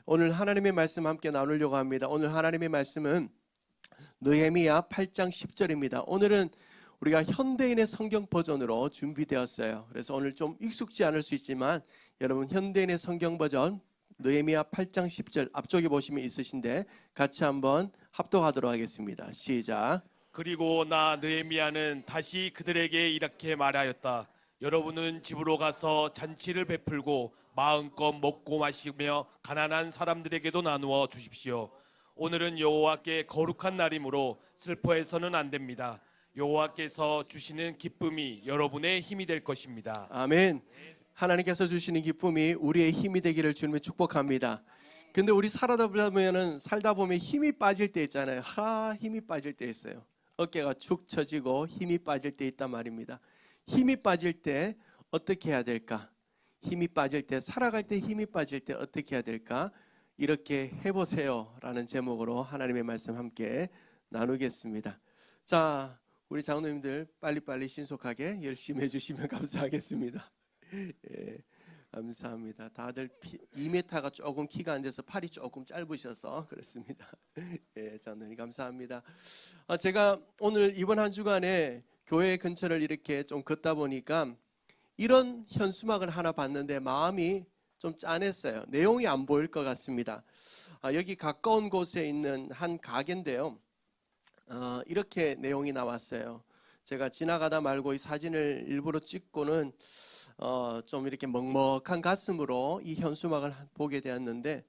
오늘 하나님의 말씀 함께 나누려고 합니다. 오늘 하나님의 말씀은 느헤미야 8장 10절입니다. 오늘은 우리가 현대인의 성경 버전으로 준비되었어요. 그래서 오늘 좀 익숙지 않을 수 있지만 여러분 현대인의 성경 버전 느헤미야 8장 10절 앞쪽에 보시면 있으신데 같이 한번 합독하도록 하겠습니다. 시작. 그리고 나 느헤미야는 다시 그들에게 이렇게 말하였다. 여러분은 집으로 가서 잔치를 베풀고 마음껏 먹고 마시며 가난한 사람들에게도 나누어 주십시오. 오늘은 여호와께 거룩한 날이므로 슬퍼해서는 안 됩니다. 여호와께서 주시는 기쁨이 여러분의 힘이 될 것입니다. 아멘. 하나님께서 주시는 기쁨이 우리의 힘이 되기를 주님을 축복합니다. 근데 우리 살다 보면 힘이 빠질 때 있잖아요. 힘이 빠질 때 있어요. 어깨가 축 처지고 힘이 빠질 때 있단 말입니다. 힘이 빠질 때 어떻게 해야 될까? 힘이 빠질 때, 살아갈 때 힘이 빠질 때 어떻게 해야 될까? 이렇게 해보세요 라는 제목으로 하나님의 말씀 함께 나누겠습니다. 자, 우리 장로님들 빨리빨리 신속하게 열심히 해주시면 감사하겠습니다. 예, 감사합니다. 다들 2m가 조금 키가 안 돼서 팔이 조금 짧으셔서 그렇습니다. 예, 장로님 감사합니다. 제가 오늘 이번 한 주간에 교회 근처를 이렇게 좀 걷다 보니까 이런 현수막을 하나 봤는데 마음이 좀 짠했어요. 내용이 안 보일 것 같습니다. 여기 가까운 곳에 있는 한 가게인데요. 이렇게 내용이 나왔어요. 제가 지나가다 말고 이 사진을 일부러 찍고는 좀 이렇게 먹먹한 가슴으로 이 현수막을 보게 되었는데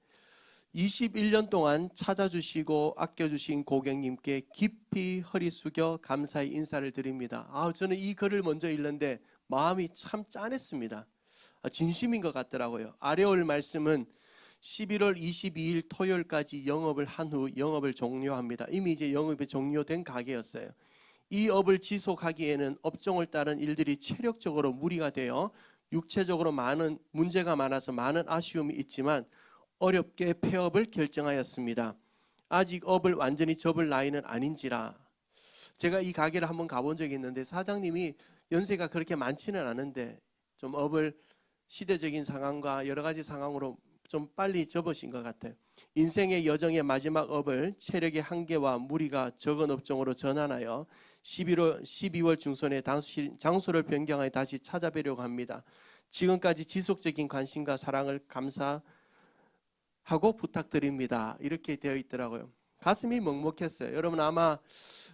21년 동안 찾아주시고 아껴주신 고객님께 깊이 허리 숙여 감사의 인사를 드립니다. 저는 이 글을 먼저 읽는데 마음이 참 짠했습니다. 진심인 것 같더라고요. 아래 올 말씀은 11월 22일 토요일까지 영업을 한 후 영업을 종료합니다. 이미 이제 영업이 종료된 가게였어요. 이 업을 지속하기에는 업종을 따른 일들이 체력적으로 무리가 되어 육체적으로 많은 문제가 많아서 많은 아쉬움이 있지만 어렵게 폐업을 결정하였습니다. 아직 업을 완전히 접을 나이는 아닌지라. 제가 이 가게를 한번 가본 적이 있는데 사장님이 연세가 그렇게 많지는 않은데 좀 업을 시대적인 상황과 여러 가지 상황으로 좀 빨리 접으신 것 같아요. 인생의 여정의 마지막 업을 체력의 한계와 무리가 적은 업종으로 전환하여 12월 중순에 장소를 변경하여 다시 찾아뵈려고 합니다. 지금까지 지속적인 관심과 사랑을 감사하고 부탁드립니다. 이렇게 되어 있더라고요. 가슴이 먹먹했어요. 여러분 아마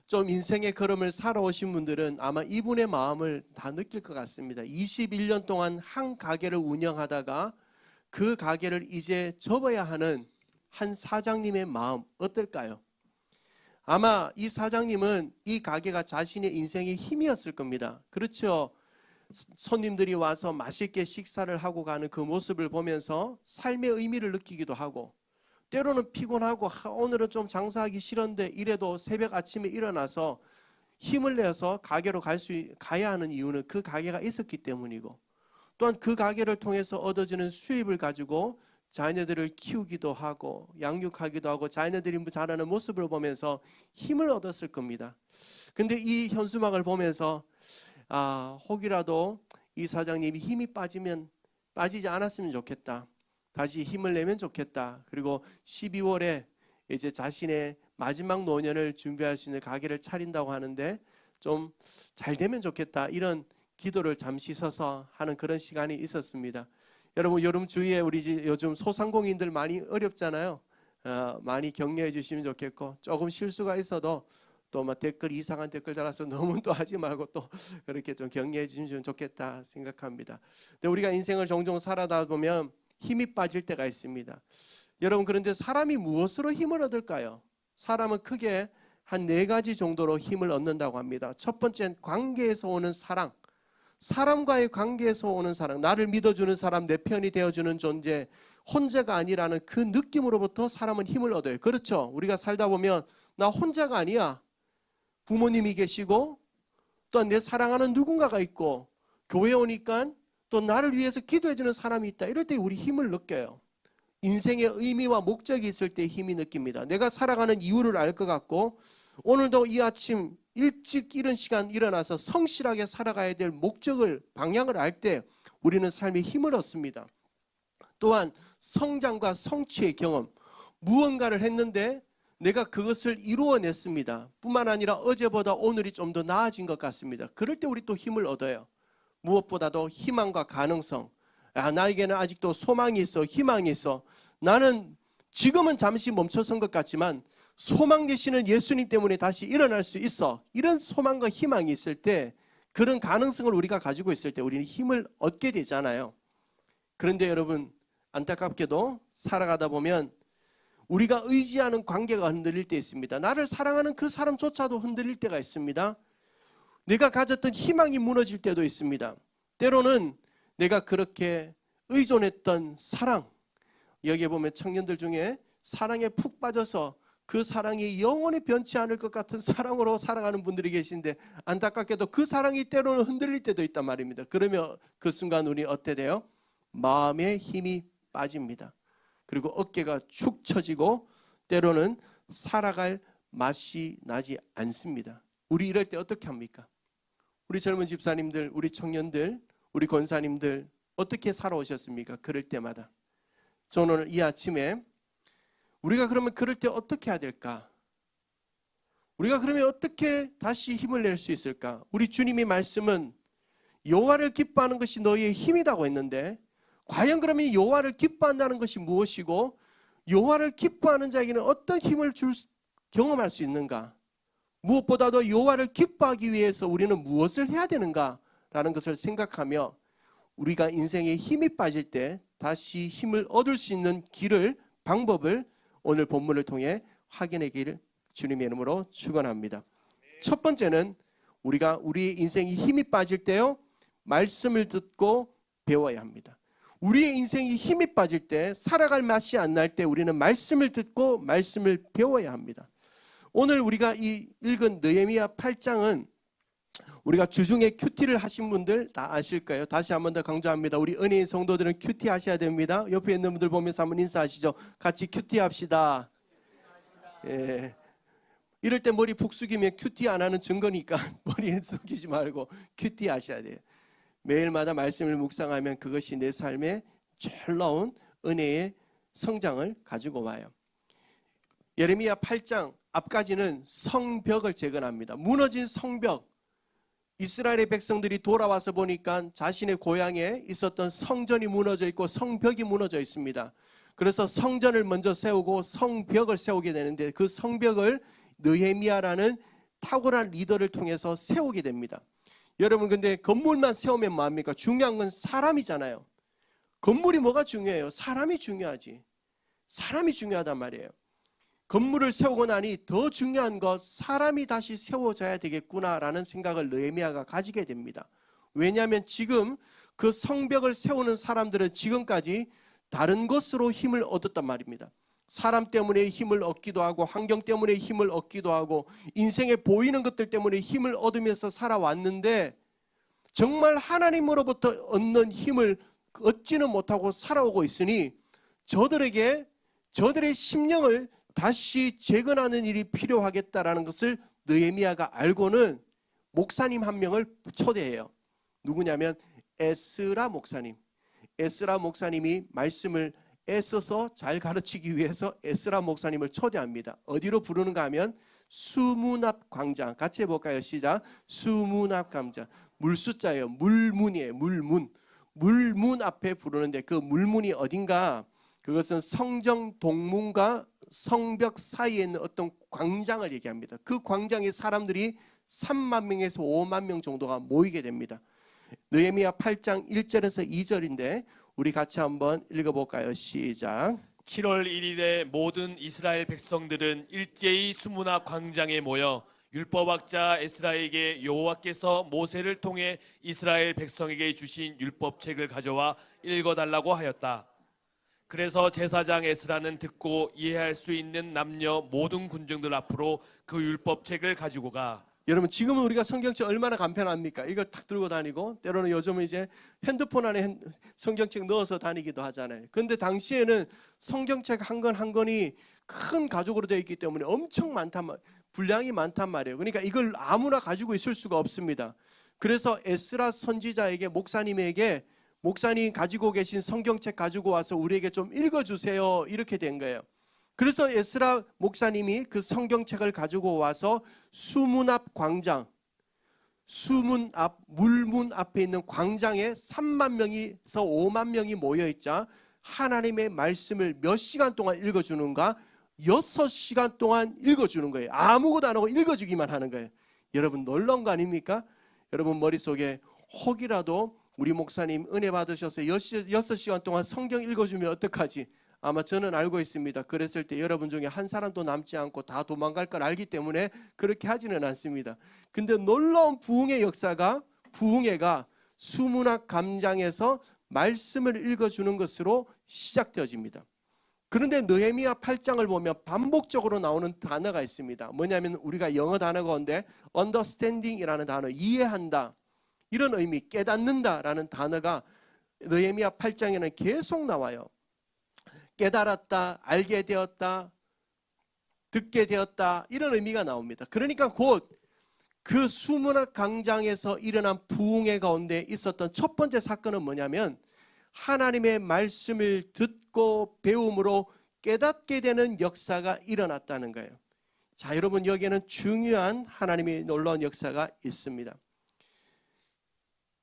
좀 인생의 걸음을 살아오신 분들은 아마 이분의 마음을 다 느낄 것 같습니다. 21년 동안 한 가게를 운영하다가 그 가게를 이제 접어야 하는 한 사장님의 마음 어떨까요? 아마 이 사장님은 이 가게가 자신의 인생의 힘이었을 겁니다. 그렇죠? 손님들이 와서 맛있게 식사를 하고 가는 그 모습을 보면서 삶의 의미를 느끼기도 하고 때로는 피곤하고 오늘은 좀 장사하기 싫은데 이래도 새벽 아침에 일어나서 힘을 내서 가게로 가야 하는 이유는 그 가게가 있었기 때문이고 또한 그 가게를 통해서 얻어지는 수입을 가지고 자녀들을 키우기도 하고 양육하기도 하고 자녀들이 자라는 모습을 보면서 힘을 얻었을 겁니다. 근데 이 현수막을 보면서 혹이라도 이 사장님이 힘이 빠지지 않았으면 좋겠다. 다시 힘을 내면 좋겠다. 그리고 12월에 이제 자신의 마지막 노년을 준비할 수 있는 가게를 차린다고 하는데 좀 잘 되면 좋겠다. 이런 기도를 잠시 서서 하는 그런 시간이 있었습니다. 여러분 여름 주위에 우리 요즘 소상공인들 많이 어렵잖아요. 많이 격려해 주시면 좋겠고 조금 실수가 있어도 또 막 이상한 댓글 달아서 너무 또 하지 말고 또 그렇게 좀 격려해 주시면 좋겠다 생각합니다. 근데 우리가 인생을 종종 살아다 보면 힘이 빠질 때가 있습니다. 여러분 그런데 사람이 무엇으로 힘을 얻을까요? 사람은 크게 한 4가지 정도로 힘을 얻는다고 합니다. 첫 번째는 관계에서 오는 사랑. 사람과의 관계에서 오는 사랑, 나를 믿어주는 사람, 내 편이 되어주는 존재, 혼자가 아니라는 그 느낌으로부터 사람은 힘을 얻어요. 그렇죠? 우리가 살다 보면 나 혼자가 아니야. 부모님이 계시고 또 내 사랑하는 누군가가 있고 교회 오니까 또 나를 위해서 기도해주는 사람이 있다. 이럴 때 우리 힘을 느껴요. 인생의 의미와 목적이 있을 때 힘이 느낍니다. 내가 살아가는 이유를 알 것 같고 오늘도 이 아침 일찍 이른 시간 일어나서 성실하게 살아가야 될 목적을 방향을 알 때 우리는 삶에 힘을 얻습니다. 또한 성장과 성취의 경험, 무언가를 했는데 내가 그것을 이루어냈습니다. 뿐만 아니라 어제보다 오늘이 좀 더 나아진 것 같습니다. 그럴 때 우리 또 힘을 얻어요. 무엇보다도 희망과 가능성. 나에게는 아직도 소망이 있어, 희망이 있어. 나는 지금은 잠시 멈춰선 것 같지만 소망 되시는 예수님 때문에 다시 일어날 수 있어. 이런 소망과 희망이 있을 때, 그런 가능성을 우리가 가지고 있을 때 우리는 힘을 얻게 되잖아요. 그런데 여러분, 안타깝게도 살아가다 보면 우리가 의지하는 관계가 흔들릴 때 있습니다. 나를 사랑하는 그 사람조차도 흔들릴 때가 있습니다. 내가 가졌던 희망이 무너질 때도 있습니다. 때로는 내가 그렇게 의존했던 사랑, 여기에 보면 청년들 중에 사랑에 푹 빠져서 그 사랑이 영원히 변치 않을 것 같은 사랑으로 살아가는 분들이 계신데, 안타깝게도 그 사랑이 때로는 흔들릴 때도 있단 말입니다. 그러면 그 순간 우리 어때 돼요? 마음의 힘이 빠집니다. 그리고 어깨가 축 처지고 때로는 살아갈 맛이 나지 않습니다. 우리 이럴 때 어떻게 합니까? 우리 젊은 집사님들, 우리 청년들, 우리 권사님들 어떻게 살아오셨습니까? 그럴 때마다. 저는 오늘 이 아침에 우리가 그러면 그럴 때 어떻게 해야 될까? 우리가 그러면 어떻게 다시 힘을 낼 수 있을까? 우리 주님의 말씀은 여호와를 기뻐하는 것이 너희의 힘이라고 했는데, 과연 그러면 여호와를 기뻐한다는 것이 무엇이고, 여호와를 기뻐하는 자에게는 어떤 힘을 경험할 수 있는가? 무엇보다도 여호와를 기뻐하기 위해서 우리는 무엇을 해야 되는가라는 것을 생각하며, 우리가 인생에 힘이 빠질 때 다시 힘을 얻을 수 있는 길을, 방법을 오늘 본문을 통해 확인하기를 주님의 이름으로 축원합니다. 첫 번째는 우리가 우리의 인생이 힘이 빠질 때요, 말씀을 듣고 배워야 합니다. 우리의 인생이 힘이 빠질 때, 살아갈 맛이 안 날 때 우리는 말씀을 듣고 말씀을 배워야 합니다. 오늘 우리가 이 읽은 느헤미야 8장은 우리가 주중에 큐티를 하신 분들 다 아실 거예요. 다시 한 번 더 강조합니다. 우리 은혜인 성도들은 큐티 하셔야 됩니다. 옆에 있는 분들 보면서 한번 인사하시죠. 같이 큐티 합시다. 예. 이럴 때 머리 푹 숙이면 큐티 안 하는 증거니까 머리 숙이지 말고 큐티 하셔야 돼요. 매일마다 말씀을 묵상하면 그것이 내 삶에 놀라운 은혜의 성장을 가지고 와요. 예레미야 8장 앞까지는 성벽을 재건합니다. 무너진 성벽. 이스라엘의 백성들이 돌아와서 보니까 자신의 고향에 있었던 성전이 무너져 있고 성벽이 무너져 있습니다. 그래서 성전을 먼저 세우고 성벽을 세우게 되는데, 그 성벽을 느헤미야라는 탁월한 리더를 통해서 세우게 됩니다. 여러분, 근데 건물만 세우면 뭐합니까? 중요한 건 사람이잖아요. 건물이 뭐가 중요해요? 사람이 중요하지. 사람이 중요하단 말이에요. 건물을 세우고 나니 더 중요한 것, 사람이 다시 세워져야 되겠구나라는 생각을 느헤미야가 가지게 됩니다. 왜냐하면 지금 그 성벽을 세우는 사람들은 지금까지 다른 것으로 힘을 얻었단 말입니다. 사람 때문에 힘을 얻기도 하고, 환경 때문에 힘을 얻기도 하고, 인생에 보이는 것들 때문에 힘을 얻으면서 살아왔는데, 정말 하나님으로부터 얻는 힘을 얻지는 못하고 살아오고 있으니 저들의 심령을 다시 재건하는 일이 필요하겠다라는 것을 느헤미야가 알고는 목사님 한 명을 초대해요. 누구냐면 에스라 목사님. 에스라 목사님이 말씀을 애써서 잘 가르치기 위해서 에스라 목사님을 초대합니다. 어디로 부르는가 하면 수문 앞 광장. 같이 해볼까요? 시작. 수문 앞 광장. 물숫자예요. 물문이에요. 물문 앞에 부르는데, 그 물문이 어딘가? 그것은 성정 동문과 성벽 사이에 있는 어떤 광장을 얘기합니다. 그 광장에 사람들이 3만 명에서 5만 명 정도가 모이게 됩니다. 느헤미야 8장 1절에서 2절인데 우리 같이 한번 읽어볼까요? 시작. 7월 1일에 모든 이스라엘 백성들은 일제히 수문화 광장에 모여 율법학자 에스라에게 여호와께서 모세를 통해 이스라엘 백성에게 주신 율법책을 가져와 읽어달라고 하였다. 그래서 제사장 에스라는 듣고 이해할 수 있는 남녀 모든 군중들 앞으로 그 율법책을 가지고 가. 여러분, 지금은 우리가 성경책 얼마나 간편합니까? 이거 탁 들고 다니고, 때로는 요즘은 이제 핸드폰 안에 성경책 넣어서 다니기도 하잖아요. 그런데 당시에는 성경책 한 권 한 권이 큰 가죽으로 되어 있기 때문에 엄청 분량이 많단 말이에요. 그러니까 이걸 아무나 가지고 있을 수가 없습니다. 그래서 에스라 선지자에게, 목사님에게 목사님 가지고 계신 성경책 가지고 와서 우리에게 좀 읽어주세요. 이렇게 된 거예요. 그래서 에스라 목사님이 그 성경책을 가지고 와서 수문 앞 광장, 수문 앞 물문 앞에 있는 광장에 3만 명에서 5만 명이 모여있자 하나님의 말씀을 몇 시간 동안 읽어주는가? 6시간 동안 읽어주는 거예요. 아무것도 안 하고 읽어주기만 하는 거예요. 여러분 놀라운 거 아닙니까? 여러분 머릿속에 혹이라도 우리 목사님 은혜 받으셔서 6시간 동안 성경 읽어주면 어떡하지? 아마 저는 알고 있습니다. 그랬을 때 여러분 중에 한 사람도 남지 않고 다 도망갈 걸 알기 때문에 그렇게 하지는 않습니다. 근데 놀라운 부흥의 역사가, 부흥회가 수문학 감장에서 말씀을 읽어주는 것으로 시작되어집니다. 그런데 느헤미야 8장을 보면 반복적으로 나오는 단어가 있습니다. 뭐냐면 우리가 영어 단어 가운데 understanding이라는 단어, 이해한다, 이런 의미, 깨닫는다라는 단어가 느헤미야 8장에는 계속 나와요. 깨달았다, 알게 되었다, 듣게 되었다, 이런 의미가 나옵니다. 그러니까 곧 그 수문학 광장에서 일어난 부흥회 가운데 있었던 첫 번째 사건은 뭐냐면 하나님의 말씀을 듣고 배움으로 깨닫게 되는 역사가 일어났다는 거예요. 자, 여러분 여기에는 중요한 하나님의 놀라운 역사가 있습니다.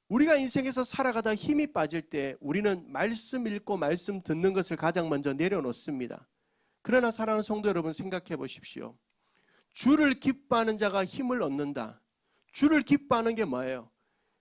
우리가 인생에서 살아가다 힘이 빠질 때 우리는 말씀 읽고 말씀 듣는 것을 가장 먼저 내려놓습니다. 그러나 사랑하는 성도 여러분, 생각해 보십시오. 주를 기뻐하는 자가 힘을 얻는다. 주를 기뻐하는 게 뭐예요?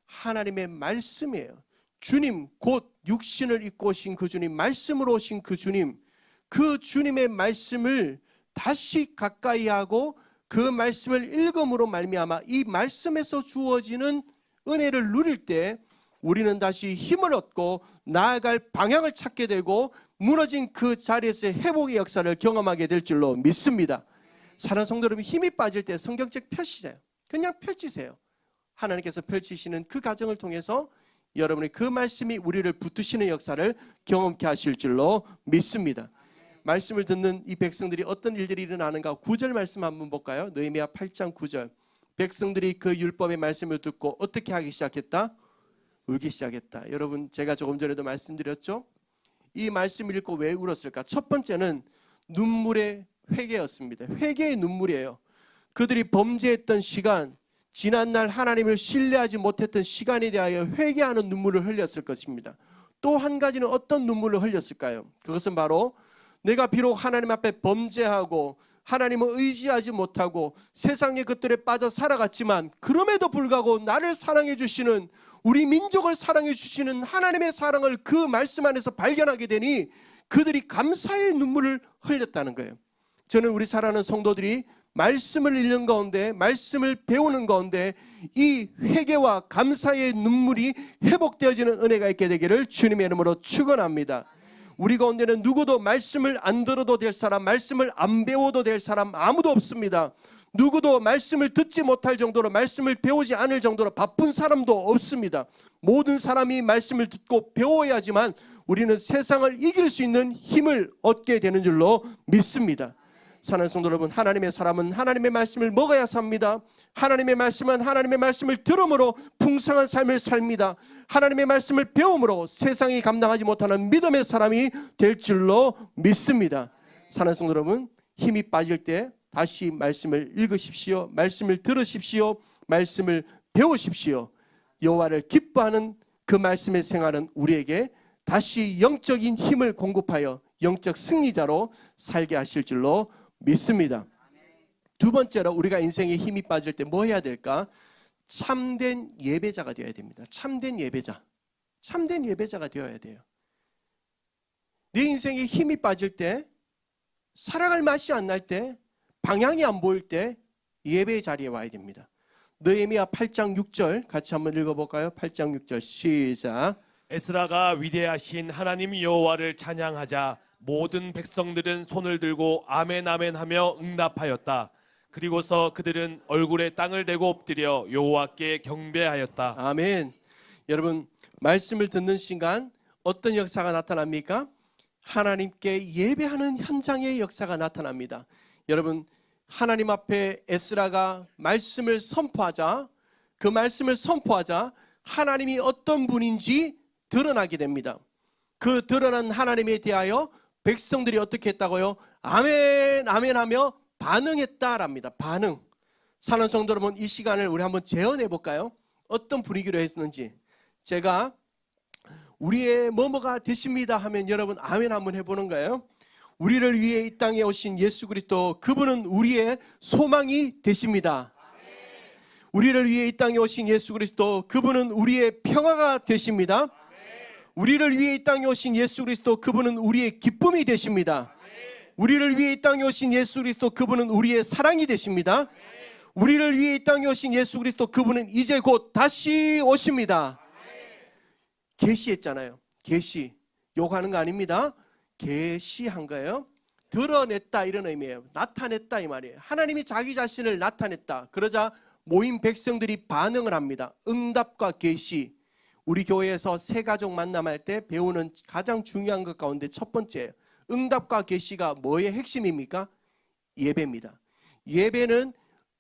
하나님의 말씀이에요. 주님, 곧 육신을 입고 오신 그 주님, 말씀으로 오신 그 주님, 그 주님의 말씀을 다시 가까이 하고 그 말씀을 읽음으로 말미암아 이 말씀에서 주어지는 은혜를 누릴 때 우리는 다시 힘을 얻고 나아갈 방향을 찾게 되고 무너진 그 자리에서 회복의 역사를 경험하게 될 줄로 믿습니다. 사랑하는 성도 여러분, 힘이 빠질 때 성경책 펴시세요. 그냥 펼치세요. 하나님께서 펼치시는 그 과정을 통해서 여러분의 그 말씀이 우리를 붙드시는 역사를 경험케 하실 줄로 믿습니다. 말씀을 듣는 이 백성들이 어떤 일들이 일어나는가? 9절 말씀 한번 볼까요? 느헤미야 8장 9절. 백성들이 그 율법의 말씀을 듣고 어떻게 하기 시작했다? 울기 시작했다. 여러분, 제가 조금 전에도 말씀드렸죠? 이 말씀을 읽고 왜 울었을까? 첫 번째는 눈물의 회개였습니다. 회개의 눈물이에요. 그들이 범죄했던 시간, 지난날 하나님을 신뢰하지 못했던 시간에 대하여 회개하는 눈물을 흘렸을 것입니다. 또 한 가지는 어떤 눈물을 흘렸을까요? 그것은 바로 내가 비록 하나님 앞에 범죄하고 하나님을 의지하지 못하고 세상의 것들에 빠져 살아갔지만 그럼에도 불구하고 나를 사랑해 주시는, 우리 민족을 사랑해 주시는 하나님의 사랑을 그 말씀 안에서 발견하게 되니 그들이 감사의 눈물을 흘렸다는 거예요. 저는 우리 사랑하는 성도들이 말씀을 읽는 가운데, 말씀을 배우는 가운데 이 회개와 감사의 눈물이 회복되어지는 은혜가 있게 되기를 주님의 이름으로 축원합니다. 우리 가운데는 누구도 말씀을 안 들어도 될 사람, 말씀을 안 배워도 될 사람 아무도 없습니다. 누구도 말씀을 듣지 못할 정도로, 말씀을 배우지 않을 정도로 바쁜 사람도 없습니다. 모든 사람이 말씀을 듣고 배워야지만 우리는 세상을 이길 수 있는 힘을 얻게 되는 줄로 믿습니다. 사랑하는 성도 여러분, 하나님의 사람은 하나님의 말씀을 먹어야 삽니다. 하나님의 말씀은 하나님의 말씀을 들음으로 풍성한 삶을 삽니다. 하나님의 말씀을 배움으로 세상이 감당하지 못하는 믿음의 사람이 될 줄로 믿습니다. 사랑하는 성도 여러분, 힘이 빠질 때 다시 말씀을 읽으십시오. 말씀을 들으십시오. 말씀을 배우십시오. 여호와를 기뻐하는 그 말씀의 생활은 우리에게 다시 영적인 힘을 공급하여 영적 승리자로 살게 하실 줄로 믿습니다. 두 번째로 우리가 인생에 힘이 빠질 때 뭐 해야 될까? 참된 예배자가 되어야 됩니다. 참된 예배자. 참된 예배자가 되어야 돼요. 내 인생에 힘이 빠질 때, 살아갈 맛이 안 날 때, 방향이 안 보일 때 예배의 자리에 와야 됩니다. 느헤미야 8장 6절 같이 한번 읽어볼까요? 8장 6절 시작. 에스라가 위대하신 하나님 여호와를 찬양하자 모든 백성들은 손을 들고 아멘 아멘 하며 응답하였다. 그리고서 그들은 얼굴에 땅을 대고 엎드려 여호와께 경배하였다. 아멘. 여러분, 말씀을 듣는 순간 어떤 역사가 나타납니까? 하나님께 예배하는 현장의 역사가 나타납니다. 여러분, 하나님 앞에 에스라가 말씀을 선포하자, 그 말씀을 선포하자 하나님이 어떤 분인지 드러나게 됩니다. 그 드러난 하나님에 대하여 백성들이 어떻게 했다고요? 아멘 아멘 하며 반응했다랍니다. 반응. 사랑하는 성도 여러분, 이 시간을 우리 한번 재현해 볼까요? 어떤 분위기로 했는지. 제가 우리의 뭐뭐가 되십니다 하면 여러분 아멘 한번 해보는 거예요. 우리를 위해 이 땅에 오신 예수 그리스도, 그분은 우리의 소망이 되십니다. 우리를 위해 이 땅에 오신 예수 그리스도, 그분은 우리의 평화가 되십니다. 우리를 위해 이 땅에 오신 예수 그리스도, 그분은 우리의 기쁨이 되십니다. 우리를 위해 이 땅에 오신 예수 그리스도, 그분은 우리의 사랑이 되십니다. 우리를 위해 이 땅에 오신 예수 그리스도, 그분은 이제 곧 다시 오십니다. 계시했잖아요. 계시. 욕하는 거 아닙니다. 계시한 거예요. 드러냈다 이런 의미예요. 나타냈다 이 말이에요. 하나님이 자기 자신을 나타냈다. 그러자 모인 백성들이 반응을 합니다. 응답과 계시. 우리 교회에서 새 가족 만남할 때 배우는 가장 중요한 것 가운데 첫 번째예요. 응답과 계시가 뭐의 핵심입니까? 예배입니다. 예배는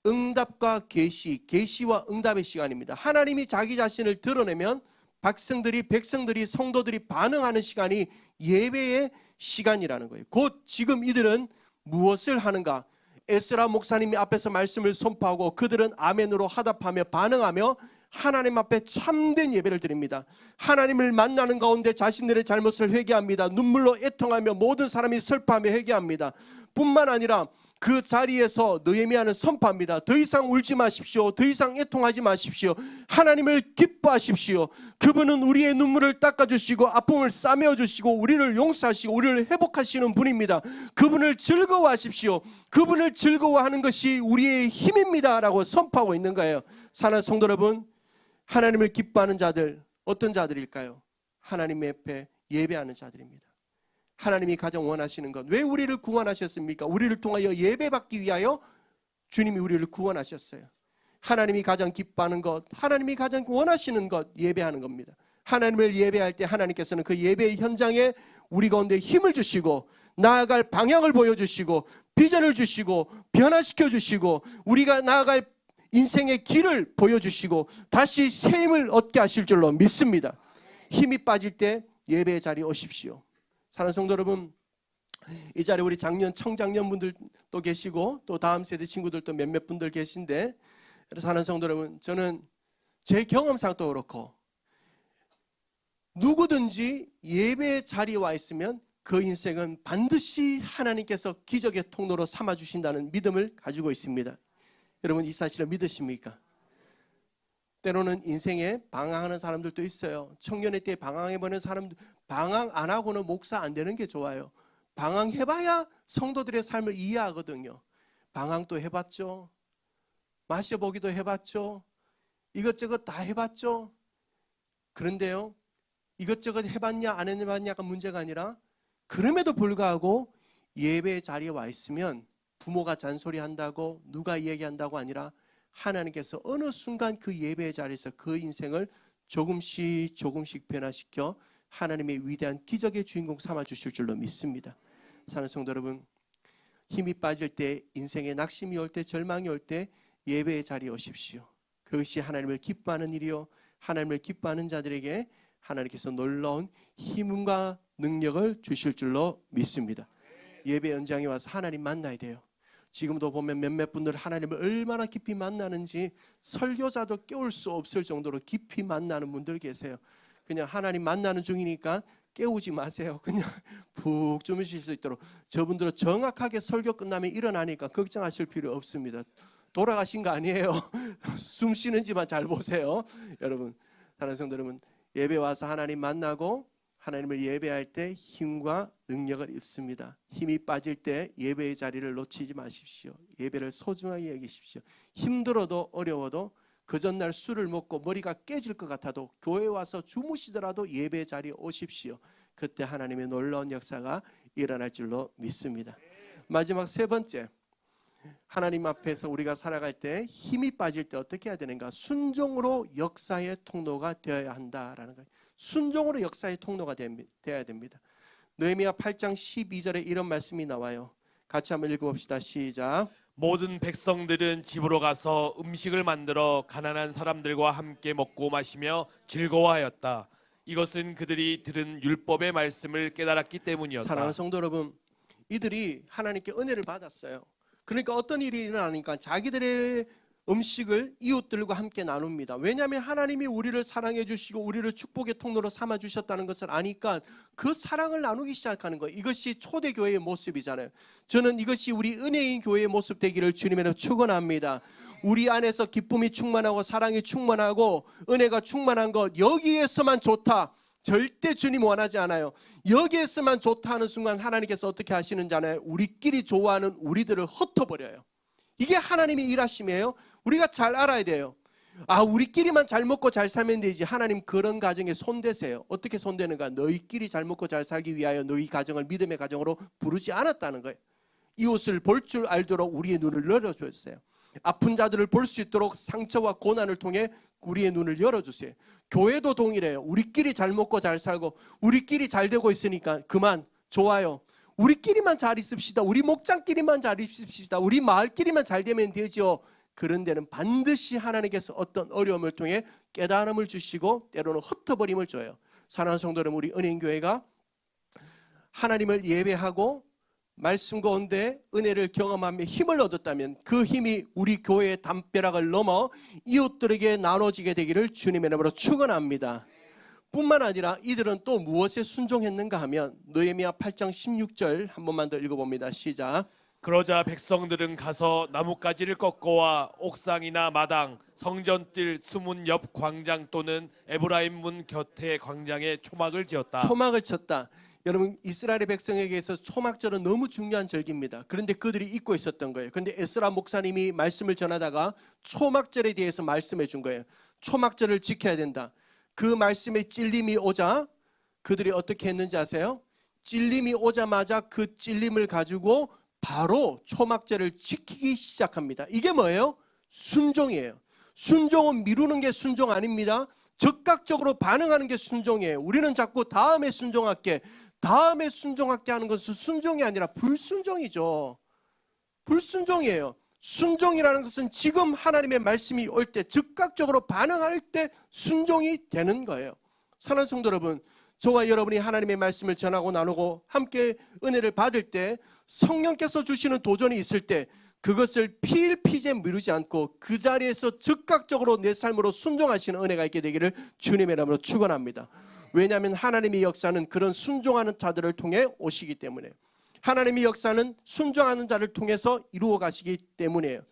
응답과 계시, 계시와 응답의 시간입니다. 하나님이 자기 자신을 드러내면 백성들이 성도들이 반응하는 시간이 예배의 시간이라는 거예요. 곧 지금 이들은 무엇을 하는가? 에스라 목사님이 앞에서 말씀을 선포하고 그들은 아멘으로 화답하며 반응하며 하나님 앞에 참된 예배를 드립니다. 하나님을 만나는 가운데 자신들의 잘못을 회개합니다. 눈물로 애통하며 모든 사람이 슬퍼하며 회개합니다. 뿐만 아니라 그 자리에서 느헤미야는 선포합니다. 더 이상 울지 마십시오. 더 이상 애통하지 마십시오. 하나님을 기뻐하십시오. 그분은 우리의 눈물을 닦아주시고 아픔을 싸매어주시고 우리를 용서하시고 우리를 회복하시는 분입니다. 그분을 즐거워하십시오. 그분을 즐거워하는 것이 우리의 힘입니다 라고 선포하고 있는 거예요. 사랑하는 성도 여러분, 하나님을 기뻐하는 자들 어떤 자들일까요? 하나님 앞에 예배하는 자들입니다. 하나님이 가장 원하시는 것, 왜 우리를 구원하셨습니까? 우리를 통하여 예배받기 위하여 주님이 우리를 구원하셨어요. 하나님이 가장 기뻐하는 것, 하나님이 가장 원하시는 것, 예배하는 겁니다. 하나님을 예배할 때 하나님께서는 그 예배의 현장에 우리 가운데 힘을 주시고 나아갈 방향을 보여주시고 비전을 주시고 변화시켜 주시고 우리가 나아갈 인생의 길을 보여주시고 다시 새 힘을 얻게 하실 줄로 믿습니다. 힘이 빠질 때 예배의 자리에 오십시오. 사랑하는 성도 여러분, 이 자리에 우리 청장년분들도 계시고 또 다음 세대 친구들도 몇몇 분들 계신데, 사랑하는 성도 여러분, 저는 제 경험상도 그렇고 누구든지 예배의 자리에 와 있으면 그 인생은 반드시 하나님께서 기적의 통로로 삼아주신다는 믿음을 가지고 있습니다. 여러분 이 사실을 믿으십니까? 때로는 인생에 방황하는 사람들도 있어요. 청년의 때 방황해보는 사람들, 방황 안 하고는 목사 안 되는 게 좋아요. 방황해봐야 성도들의 삶을 이해하거든요. 방황도 해봤죠. 마셔보기도 해봤죠. 이것저것 다 해봤죠. 그런데요, 이것저것 해봤냐 안 해봤냐가 문제가 아니라 그럼에도 불구하고 예배의 자리에 와 있으면 부모가 잔소리한다고 누가 이야기한다고 아니라 하나님께서 어느 순간 그 예배의 자리에서 그 인생을 조금씩 변화시켜 하나님의 위대한 기적의 주인공 삼아주실 줄로 믿습니다. 사랑하는 성도 여러분, 힘이 빠질 때, 인생의 낙심이 올 때, 절망이 올 때 예배의 자리에 오십시오. 그것이 하나님을 기뻐하는 일이요, 하나님을 기뻐하는 자들에게 하나님께서 놀라운 힘과 능력을 주실 줄로 믿습니다. 예배 현장에 와서 하나님 만나야 돼요. 지금도 보면 몇몇 분들 하나님을 얼마나 깊이 만나는지 설교자도 깨울 수 없을 정도로 깊이 만나는 분들 계세요. 그냥 하나님 만나는 중이니까 깨우지 마세요. 그냥 푹 주무실 수 있도록. 저분들은 정확하게 설교 끝나면 일어나니까 걱정하실 필요 없습니다. 돌아가신 거 아니에요. 숨 쉬는지만 잘 보세요. 여러분, 사랑하는 성도 여러분, 예배 와서 하나님 만나고 하나님을 예배할 때 힘과 능력을 입습니다. 힘이 빠질 때 예배의 자리를 놓치지 마십시오. 예배를 소중하게 여기십시오. 힘들어도 어려워도 그 전날 술을 먹고 머리가 깨질 것 같아도 교회 와서 주무시더라도 예배의 자리에 오십시오. 그때 하나님의 놀라운 역사가 일어날 줄로 믿습니다. 마지막 세 번째, 하나님 앞에서 우리가 살아갈 때 힘이 빠질 때 어떻게 해야 되는가? 순종으로 역사의 통로가 되어야 한다라는 거예요. 순종으로 역사의 통로가 되어야 됩니다. 느헤미야 8장 12절에 이런 말씀이 나와요. 같이 한번 읽어봅시다. 시작. 모든 백성들은 집으로 가서 음식을 만들어 가난한 사람들과 함께 먹고 마시며 즐거워하였다. 이것은 그들이 들은 율법의 말씀을 깨달았기 때문이었다. 사랑하는 성도 여러분, 이들이 하나님께 은혜를 받았어요. 그러니까 어떤 일이 일어나니까 자기들의 음식을 이웃들과 함께 나눕니다. 왜냐하면 하나님이 우리를 사랑해 주시고 우리를 축복의 통로로 삼아 주셨다는 것을 아니까 그 사랑을 나누기 시작하는 거예요. 이것이 초대교회의 모습이잖아요. 저는 이것이 우리 은혜인 교회의 모습 되기를 주님으로 축원합니다. 우리 안에서 기쁨이 충만하고 사랑이 충만하고 은혜가 충만한 것, 여기에서만 좋다, 절대 주님 원하지 않아요. 여기에서만 좋다 하는 순간 하나님께서 어떻게 하시는지 아나요? 우리끼리 좋아하는 우리들을 흩어버려요. 이게 하나님의 일하심이에요. 우리가 잘 알아야 돼요. 우리끼리만 잘 먹고 잘 살면 되지. 하나님 그런 가정에 손대세요. 어떻게 손대는가? 너희끼리 잘 먹고 잘 살기 위하여 너희 가정을 믿음의 가정으로 부르지 않았다는 거예요. 이웃을 볼 줄 알도록 우리의 눈을 열어주세요. 아픈 자들을 볼 수 있도록 상처와 고난을 통해 우리의 눈을 열어주세요. 교회도 동일해요. 우리끼리 잘 먹고 잘 살고 우리끼리 잘 되고 있으니까 그만, 좋아요. 우리끼리만 잘 있읍시다. 우리 목장끼리만 잘 있읍시다. 우리 마을끼리만 잘 되면 되죠. 그런 데는 반드시 하나님께서 어떤 어려움을 통해 깨달음을 주시고 때로는 흩어버림을 줘요. 사랑하는 성도 여러분, 우리 은행교회가 하나님을 예배하고 말씀 가운데 은혜를 경험하며 힘을 얻었다면 그 힘이 우리 교회의 담벼락을 넘어 이웃들에게 나눠지게 되기를 주님의 이름으로 축원합니다. 뿐만 아니라 이들은 또 무엇에 순종했는가 하면 느헤미야 8장 16절 한 번만 더 읽어봅니다. 시작. 그러자 백성들은 가서 나뭇가지를 꺾어와 옥상이나 마당, 성전뜰 수문 옆 광장 또는 에브라임 문 곁의 광장에 초막을 지었다. 초막을 쳤다. 여러분, 이스라엘의 백성에게 있어서 초막절은 너무 중요한 절기입니다. 그런데 그들이 잊고 있었던 거예요. 그런데 에스라 목사님이 말씀을 전하다가 초막절에 대해서 말씀해 준 거예요. 초막절을 지켜야 된다. 그 말씀에 찔림이 오자 그들이 어떻게 했는지 아세요? 찔림이 오자마자 그 찔림을 가지고 바로 초막절을 지키기 시작합니다. 이게 뭐예요? 순종이에요. 순종은 미루는 게 순종 아닙니다. 즉각적으로 반응하는 게 순종이에요. 우리는 자꾸 다음에 순종할게 하는 것은 순종이 아니라 불순종이죠. 불순종이에요. 순종이라는 것은 지금 하나님의 말씀이 올 때 즉각적으로 반응할 때 순종이 되는 거예요. 사랑하는 성도 여러분, 저와 여러분이 하나님의 말씀을 전하고 나누고 함께 은혜를 받을 때 성령께서 주시는 도전이 있을 때 그것을 필피제 미루지 않고 그 자리에서 즉각적으로 내 삶으로 순종하시는 은혜가 있게 되기를 주님의 이름으로 축원합니다. 왜냐하면 하나님의 역사는 그런 순종하는 자들을 통해 오시기 때문에, 하나님의 역사는 순종하는 자를 통해서 이루어 가시기 때문이에요.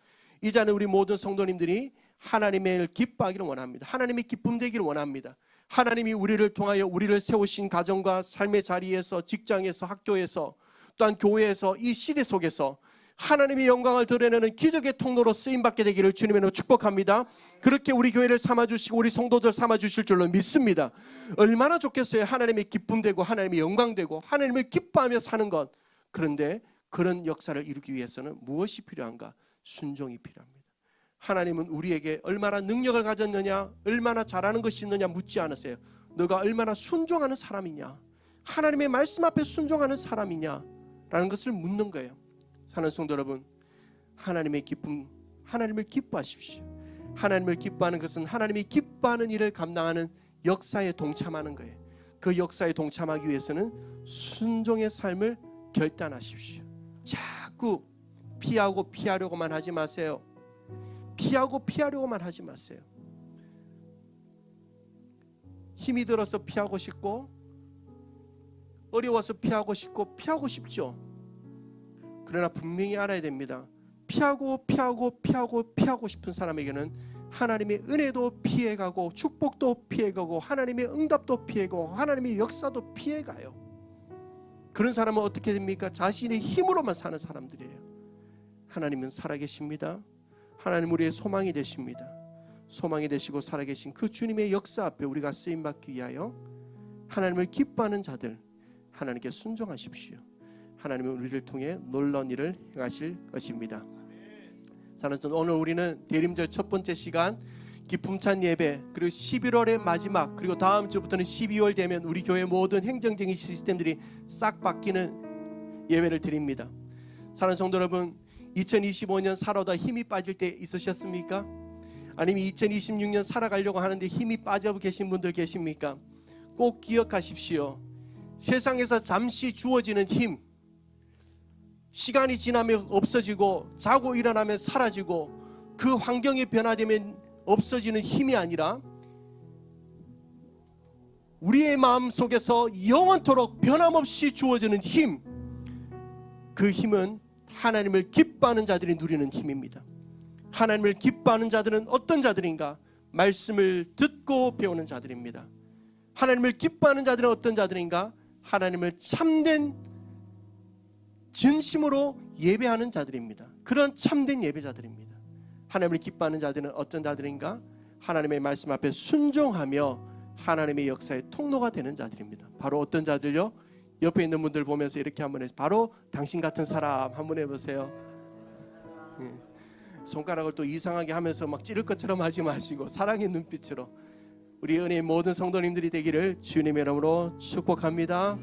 이제는 우리 모든 성도님들이 하나님의 기뻐하기를 원합니다. 하나님의 기쁨 되기를 원합니다. 하나님이 우리를 통하여 우리를 세우신 가정과 삶의 자리에서, 직장에서, 학교에서, 또한 교회에서, 이 시대 속에서 하나님의 영광을 드러내는 기적의 통로로 쓰임받게 되기를 주님으로 축복합니다. 그렇게 우리 교회를 삼아주시고 우리 성도들 삼아주실 줄로 믿습니다. 얼마나 좋겠어요. 하나님의 기쁨 되고 하나님의 영광 되고 하나님을 기뻐하며 사는 것. 그런데 그런 역사를 이루기 위해서는 무엇이 필요한가? 순종이 필요합니다. 하나님은 우리에게 얼마나 능력을 가졌느냐, 얼마나 잘하는 것이 있느냐 묻지 않으세요. 너가 얼마나 순종하는 사람이냐, 하나님의 말씀 앞에 순종하는 사람이냐 라는 것을 묻는 거예요. 사랑하는 성도 여러분, 하나님의 기쁨, 하나님을 기뻐하십시오. 하나님을 기뻐하는 것은 하나님이 기뻐하는 일을 감당하는 역사에 동참하는 거예요. 그 역사에 동참하기 위해서는 순종의 삶을 결단하십시오. 자꾸 피하려고만 하지 마세요. 피하려고만 하지 마세요. 힘이 들어서 피하고 싶고 어려워서 피하고 싶죠. 그러나 분명히 알아야 됩니다. 피하고 싶은 사람에게는 하나님의 은혜도 피해가고 축복도 피해가고 하나님의 응답도 피해가고 하나님의 역사도 피해가요. 그런 사람은 어떻게 됩니까? 자신의 힘으로만 사는 사람들이에요. 하나님은 살아계십니다. 하나님 우리의 소망이 되십니다. 소망이 되시고 살아계신 그 주님의 역사 앞에 우리가 쓰임받기 위하여 하나님을 기뻐하는 자들, 하나님께 순종하십시오. 하나님은 우리를 통해 놀라운 일을 행하실 것입니다. 사랑하는 오늘 우리는 대림절 첫 번째 시간 기쁨찬 예배, 그리고 11월의 마지막, 그리고 다음 주부터는 12월 되면 우리 교회 모든 행정적인 시스템들이 싹 바뀌는 예배를 드립니다. 사랑하는 성도 여러분, 2025년 살아다 힘이 빠질 때 있으셨습니까? 아니면 2026년 살아가려고 하는데 힘이 빠져 계신 분들 계십니까? 꼭 기억하십시오. 세상에서 잠시 주어지는 힘, 시간이 지나면 없어지고 자고 일어나면 사라지고 그 환경이 변화되면 없어지는 힘이 아니라 우리의 마음 속에서 영원토록 변함없이 주어지는 힘, 그 힘은 하나님을 기뻐하는 자들이 누리는 힘입니다. 하나님을 기뻐하는 자들은 어떤 자들인가? 말씀을 듣고 배우는 자들입니다. 하나님을 기뻐하는 자들은 어떤 자들인가? 하나님을 참된 진심으로 예배하는 자들입니다. 그런 참된 예배자들입니다. 하나님을 기뻐하는 자들은 어떤 자들인가? 하나님의 말씀 앞에 순종하며 하나님의 역사의 통로가 되는 자들입니다. 바로 어떤 자들요? 옆에 있는 분들 보면서 이렇게 한번 해서 바로 당신 같은 사람 한번 해보세요. 손가락을 또 이상하게 하면서 막 찌를 것처럼 하지 마시고 사랑의 눈빛으로 우리 은혜의 모든 성도님들이 되기를 주님의 이름으로 축복합니다.